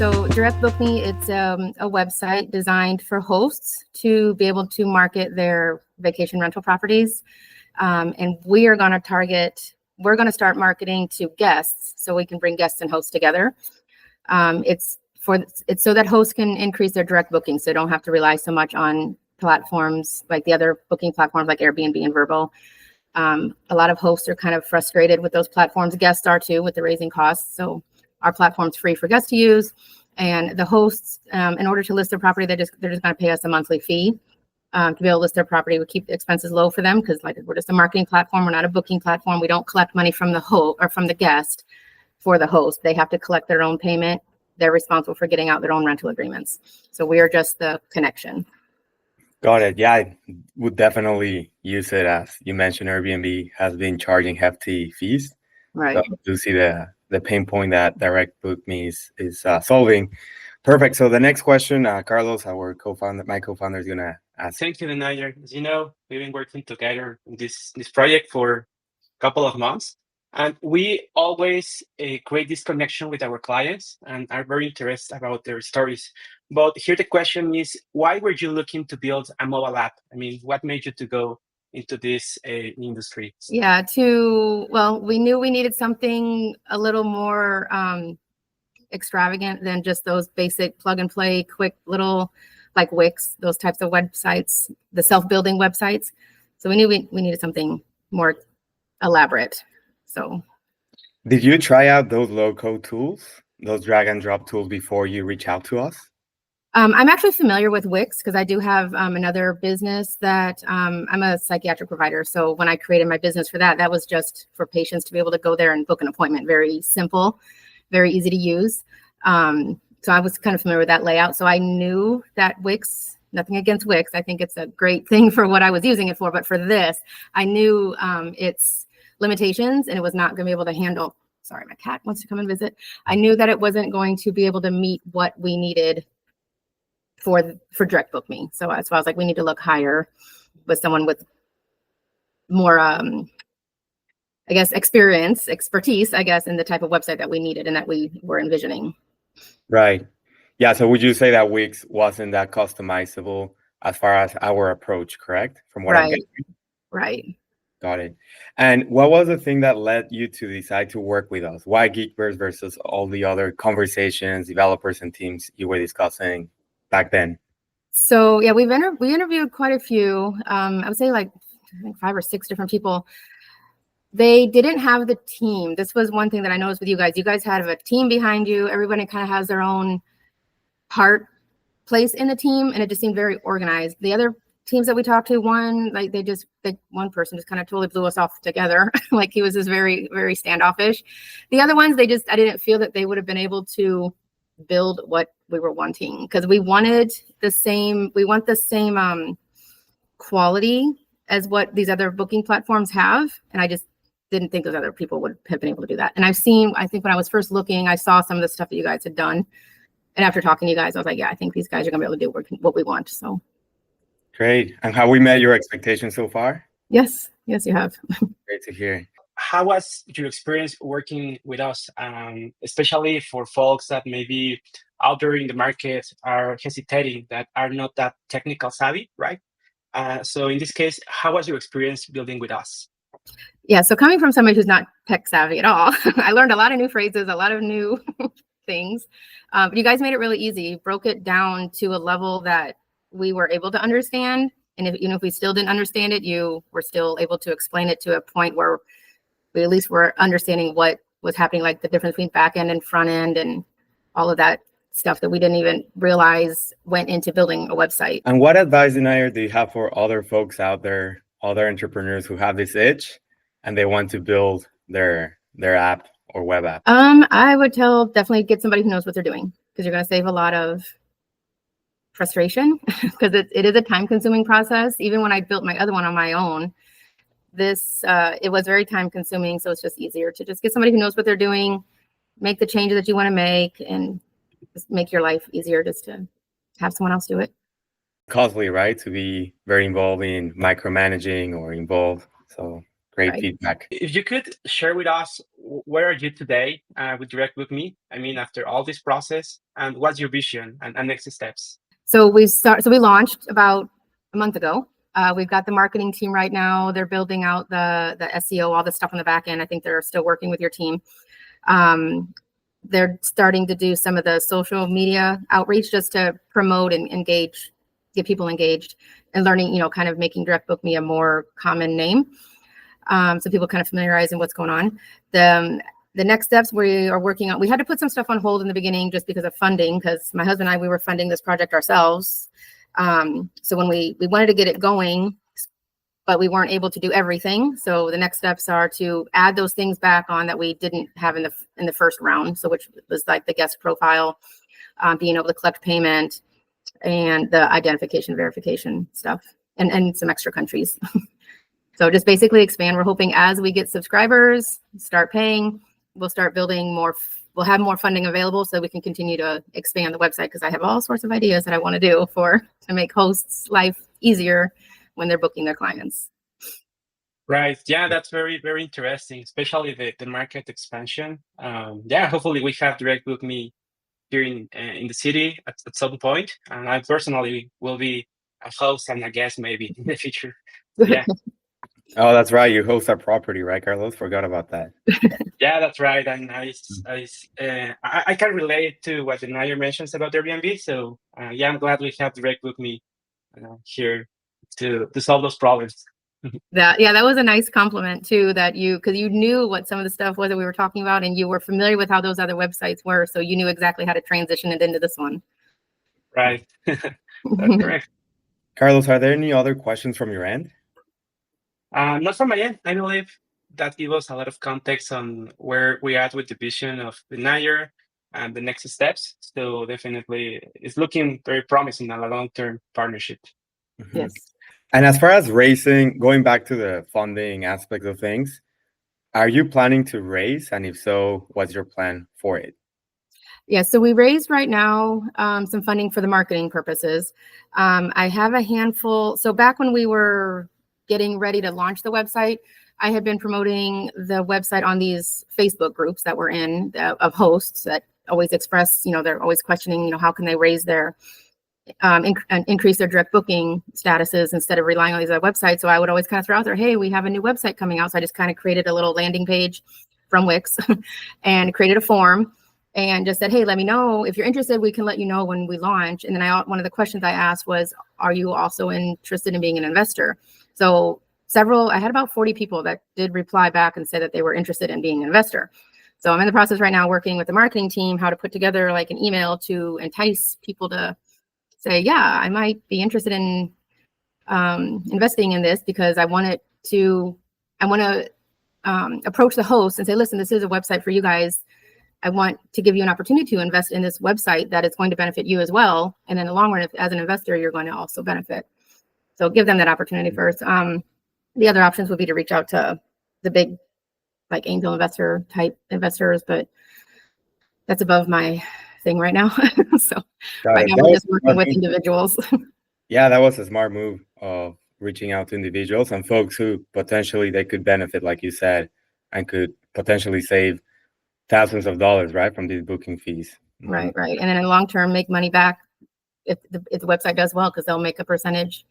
So Direct BookMe, it's a website designed for hosts to be able to market their vacation rental properties. And we are going to start marketing to guests so we can bring guests and hosts together. It's so that hosts can increase their direct booking, so they don't have to rely so much on platforms like the other booking platforms like Airbnb and Vrbo. A lot of hosts are kind of frustrated with those platforms. Guests are too, with the raising costs. So our platform's free for guests to use, and the hosts, in order to list their property, they're just going to pay us a monthly fee to be able to list their property. We keep the expenses low for them because, like, we're just a marketing platform. We're not a booking platform. We don't collect money from the host or from the guest for the host. They have to collect their own payment. They're responsible for getting out their own rental agreements. So we are just the connection. Got it. Yeah, I would definitely use it. As you mentioned, Airbnb has been charging hefty fees. Right. So I do see the pain point that Direct BookMe is solving. Perfect. So the next question, Carlos, my co-founder, is going to ask. Thank you, Denayer. As you know, we've been working together in this project for a couple of months, and we always create this connection with our clients and are very interested about their stories. But here the question is, why were you looking to build a mobile app? I mean, what made you to go into this industry? Yeah, we knew we needed something a little more extravagant than just those basic plug and play, quick little, like Wix, those types of websites, the self-building websites. So we knew we needed something more elaborate. So, did you try out those low-code tools, those drag and drop tools, before you reach out to us? I'm actually familiar with Wix because I do have another business that I'm a psychiatric provider. So when I created my business for that was just for patients to be able to go there and book an appointment. Very simple, very easy to use. So I was kind of familiar with that layout. So I knew that Wix, nothing against Wix, I think it's a great thing for what I was using it for. But for this, I knew its limitations, and it was not going to be able to handle. Sorry, my cat wants to come and visit. I knew that it wasn't going to be able to meet what we needed for Direct BookMe. So that's why I was like, we need to look higher with someone with more, I guess, expertise, I guess, in the type of website that we needed and that we were envisioning. Right. Yeah. So would you say that Wix wasn't that customizable as far as our approach, correct? From what I'm getting. Right. Got it. And what was the thing that led you to decide to work with us? Why Geekbears versus all the other conversations, developers, and teams you were discussing back then? So yeah, we interviewed quite a few. I would say I think 5 or 6 different people. They didn't have the team. This was one thing that I noticed with you guys. You guys had a team behind you. Everybody kind of has their own place in the team, and it just seemed very organized. The other teams that we talked to, one person just kind of totally blew us off together. Like he was just very, very standoffish. The other ones, I didn't feel that they would have been able to build what we were wanting, because we want the same quality as what these other booking platforms have. And I just didn't think those other people would have been able to do that. And I think when I was first looking, I saw some of the stuff that you guys had done. And after talking to you guys, I was like, yeah, I think these guys are gonna be able to do what we want. So great. And have we met your expectations so far? Yes, you have. Great to hear. How was your experience working with us, especially for folks that maybe out there in the market are hesitating, that are not that technical savvy, right? So in this case, how was your experience building with us? Yeah, so coming from somebody who's not tech savvy at all, I learned a lot of new phrases, a lot of new things. But you guys made it really easy. You broke it down to a level that we were able to understand. And if we still didn't understand it, you were still able to explain it to a point where we at least were understanding what was happening, like the difference between back end and front end and all of that stuff that we didn't even realize went into building a website. And what advice, Denayer, do you have for other folks out there, other entrepreneurs who have this itch and they want to build their app or web app? I would definitely get somebody who knows what they're doing, because you're going to save a lot of frustration, because it is a time-consuming process. Even when I built my other one on my own, it was very time-consuming. So it's just easier to just get somebody who knows what they're doing, make the changes that you want to make, and just make your life easier just to have someone else do it. Costly, right? To be very involved in micromanaging or involved. So great feedback. If you could share with us, where are you today with Direct BookMe? I mean, after all this process, and what's your vision and next steps? So we launched about a month ago. We've got the marketing team right now. They're building out the SEO, all the stuff on the back end. I think they're still working with your team. They're starting to do some of the social media outreach just to promote and engage, get people engaged and learning, kind of making DirectBookMe a more common name. So people kind of familiarizing what's going on. The next steps we are working on, we had to put some stuff on hold in the beginning just because of funding, because my husband and I, we were funding this project ourselves. So when we wanted to get it going, but we weren't able to do everything. So the next steps are to add those things back on that we didn't have in the first round. So which was like the guest profile, being able to collect payment, and the identification verification stuff, and some extra countries. So just basically expand. We're hoping as we get subscribers, start paying, we'll start building more. We'll have more funding available so we can continue to expand the website, because I have all sorts of ideas that I want to do to make hosts' life easier when they're booking their clients. Right. Yeah, that's very, very interesting, especially the market expansion. Hopefully we have DirectBookMe here in the city at some point. And I personally will be a host and a guest maybe in the future. Yeah. Oh, that's right. You host our property, right, Carlos? Forgot about that. Yeah, that's right. And I can relate to what Denayer mentions about Airbnb. So I'm glad we have DirectBookMe here to solve those problems. That was a nice compliment too, because you knew what some of the stuff was that we were talking about, and you were familiar with how those other websites were, so you knew exactly how to transition it into this one. Right. That's correct. Carlos, are there any other questions from your end? Not from my end. I believe that gives us a lot of context on where we are with the vision of Denayer and the next steps. So definitely it's looking very promising on a long-term partnership. Mm-hmm. Yes. And as far as raising, going back to the funding aspect of things, are you planning to raise? And if so, what's your plan for it? Yeah, so we raised right now some funding for the marketing purposes. I have a handful. So back when we were getting ready to launch the website, I had been promoting the website on these Facebook groups that we're in of hosts that always express, they're always questioning, how can they raise their increase their direct booking statuses instead of relying on these other websites. So I would always kind of throw out there, hey, we have a new website coming out. So I just kind of created a little landing page from Wix and created a form and just said, hey, let me know if you're interested. We can let you know when we launch. And then one of the questions I asked was, are you also interested in being an investor? So I had about 40 people that did reply back and say that they were interested in being an investor. So I'm in the process right now working with the marketing team, how to put together like an email to entice people to say, yeah, I might be interested in investing in this, because I want to approach the host and say, listen, this is a website for you guys. I want to give you an opportunity to invest in this website that is going to benefit you as well. And in the long run, as an investor, you're going to also benefit. So give them that opportunity first. The other options would be to reach out to the big, like angel investor type investors, but that's above my thing right now. So right now we're just working with individuals. Yeah, that was a smart move of reaching out to individuals and folks who potentially they could benefit, like you said, and could potentially save thousands of dollars, right, from these booking fees. Right. And then in the long term, make money back if the website does well, because they'll make a percentage